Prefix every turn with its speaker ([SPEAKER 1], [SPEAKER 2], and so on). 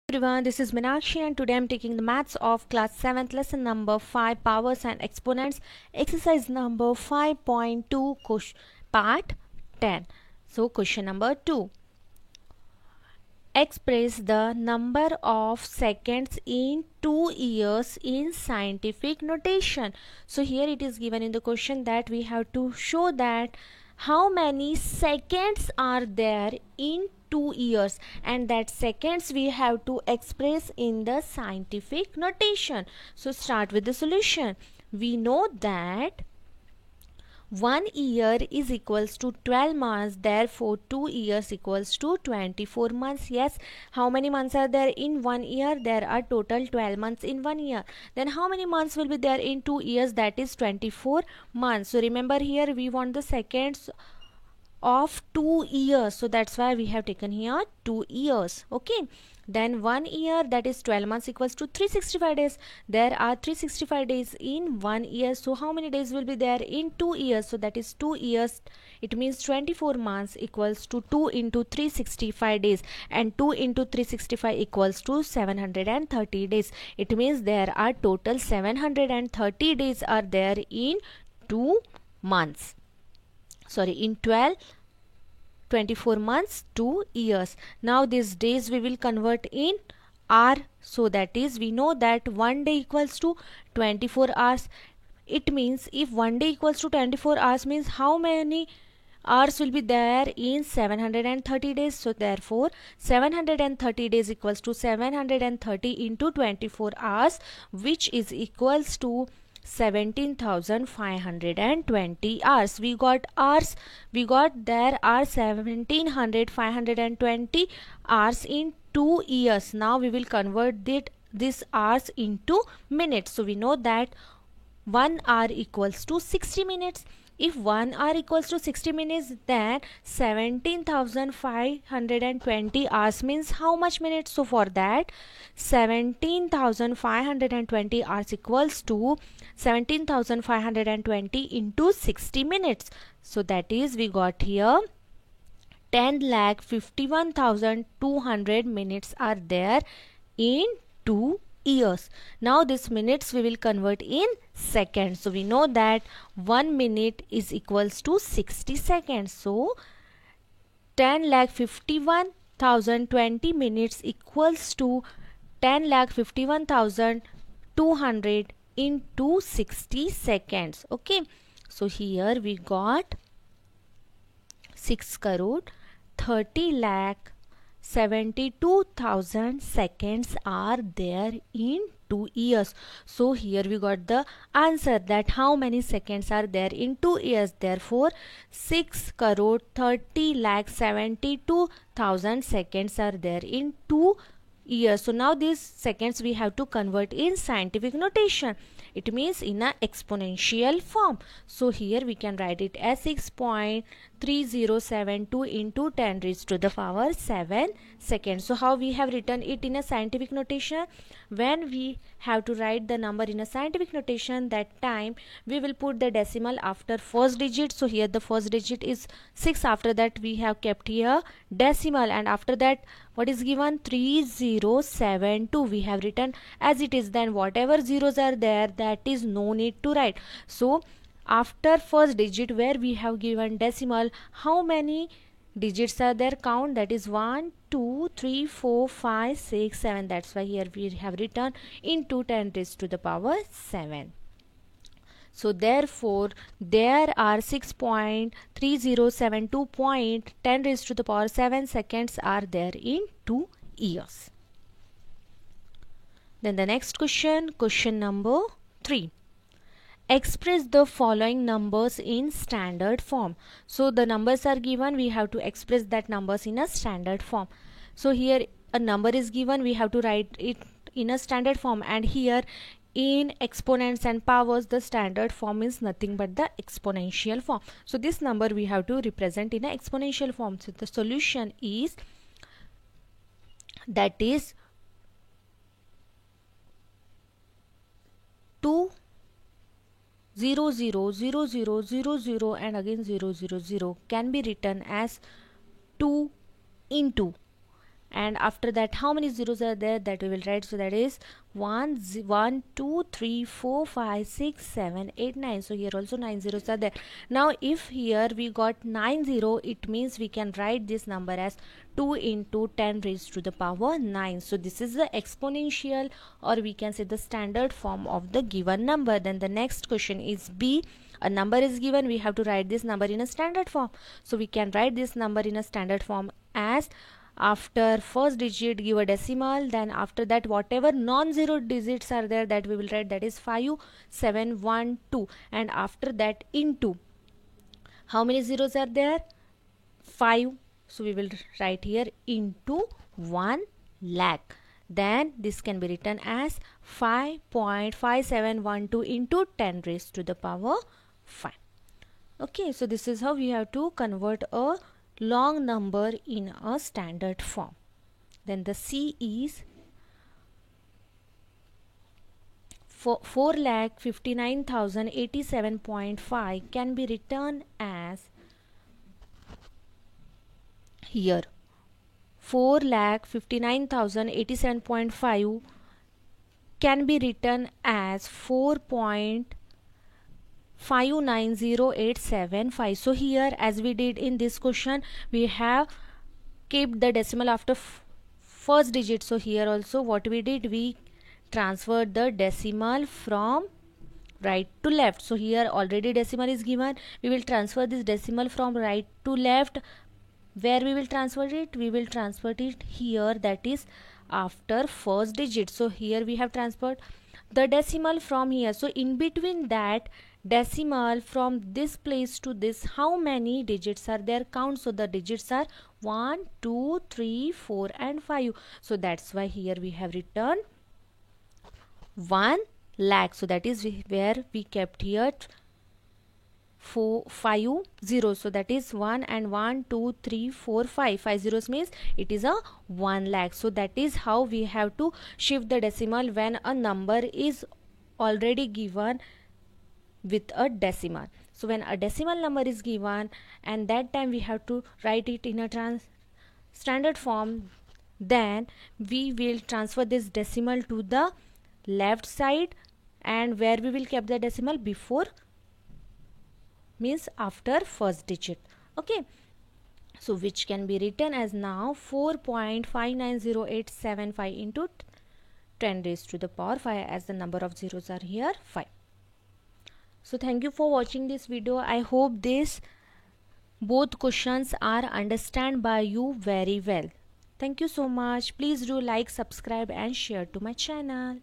[SPEAKER 1] Everyone, this is Minakshi and today I'm taking the maths of class 7th lesson number 5 powers and exponents exercise number 5.2 part 10. So question number 2. Express the number of seconds in 2 years in scientific notation. So here it is given in the question that we have to show that how many seconds are there in 2 years, and that seconds we have to express in the scientific notation. So start with the solution. We know that 1 year is equals to 12 months, therefore 2 years equals to 24 months. Yes, how many months are there in 1 year? There are total 12 months in 1 year. Then how many months will be there in 2 years? That is 24 months. So remember, here we want the seconds of 2 years, so that's why we have taken here 2 years. Okay, then 1 year, that is 12 months, equals to 365 days. There are 365 days in 1 year, so how many days will be there in 2 years? So that is 2 years, it means 24 months equals to 2 into 365 days, and 2 into 365 equals to 730 days. It means there are total 730 days are there in 2 months, sorry, in 24 months, 2 years. Now these days we will convert in hour. So that is, we know that 1 day equals to 24 hours. It means if 1 day equals to 24 hours, means how many hours will be there in 730 days. So therefore 730 days equals to 730 into 24 hours, which is equals to 17,520 hours. We got hours, we got there are 17,520 hours in 2 years. Now we will convert this hours into minutes. So we know that 1 hour equals to 60 minutes. If 1 hour equals to 60 minutes, then 17,520 hours means how much minutes? So for that, 17,520 hours equals to 17,520 into 60 minutes. So that is, we got here 10,51,200 minutes are there in 2 years. Now this minutes we will convert in seconds. So we know that 1 minute is equals to 60 seconds. So 10,51,020 minutes equals to 10,51,200 into 60 seconds. Okay, so here we got 6 crore 30 lakh 72,000 seconds are there in 2 years. So here we got the answer that how many seconds are there in 2 years. Therefore 6 crore 30 lakh 72,000 seconds are there in 2 years. So now these seconds we have to convert in scientific notation. It means in a exponential form. So here we can write it as 6.3072 into 10 raised to the power 7 seconds. So how we have written it in a scientific notation? When we have to write the number in a scientific notation, that time we will put the decimal after first digit. So here the first digit is 6, after that we have kept here decimal, and after that what is given? 3072 we have written as it is. Then whatever zeros are there, that is no need to write. So after first digit where we have given decimal, how many digits are there? Count, that is 1 2 3 4 5 6 7. That's why here we have written into 10 raised to the power 7. So therefore there are 6.3072.10 raised to the power 7 seconds are there in 2 years. Then the next question, question number 3. Express the following numbers in standard form. So the numbers are given, we have to express that numbers in a standard form. So here a number is given, we have to write it in a standard form, and here in exponents and powers the standard form is nothing but the exponential form. So this number we have to represent in an exponential form. So the solution is, that is 2 0 0 0 0 0 0 and again 0 0 0 can be written as 2 into and after that how many zeros are there, that we will write. So that is 1 2 3 4 5 6 7 8 9. So here also 9 zeros are there. Now if here we got 90, it means we can write this number as 2 into 10 raised to the power 9. So this is the exponential, or we can say the standard form of the given number. Then the next question is B. A number is given, we have to write this number in a standard form. So we can write this number in a standard form as, after first digit give a decimal, then after that whatever non-zero digits are there, that we will write, that is 5 7 1 2, and after that into how many zeros are there, 5. So we will write here into 1 lakh. Then this can be written as 5.5712 into 10 raised to the power 5. Okay, so this is how we have to convert a long number in a standard form. Then the C is 4,59,087.5 can be written as, here 4,59,087.5 can be written as 4.590875. So here, as we did in this question, we have kept the decimal after first digit. So here also what we did, we transferred the decimal from right to left. So here already decimal is given, we will transfer this decimal from right to left. Where we will transfer it? We will transfer it here, that is after first digit. So here we have transferred the decimal from here. So in between that decimal, from this place to this, how many digits are there? Count. So the digits are 1 2 3 4 and 5. So that's why here we have written 1 lakh. So that is where we kept here 5 zeros. So that is 1 and 1 2 3 4 5 zeros means it is a 1 lakh. So that is how we have to shift the decimal when a number is already given with a decimal. So when a decimal number is given, and that time we have to write it in a standard form, then we will transfer this decimal to the left side, and where we will keep the decimal before, means after first digit. Okay, so which can be written as now 4.590875 into 10 raised to the power 5, as the number of zeros are here 5. So thank you for watching this video. I hope this both questions are understood by you very well. Thank you so much. Please do like, subscribe and share to my channel.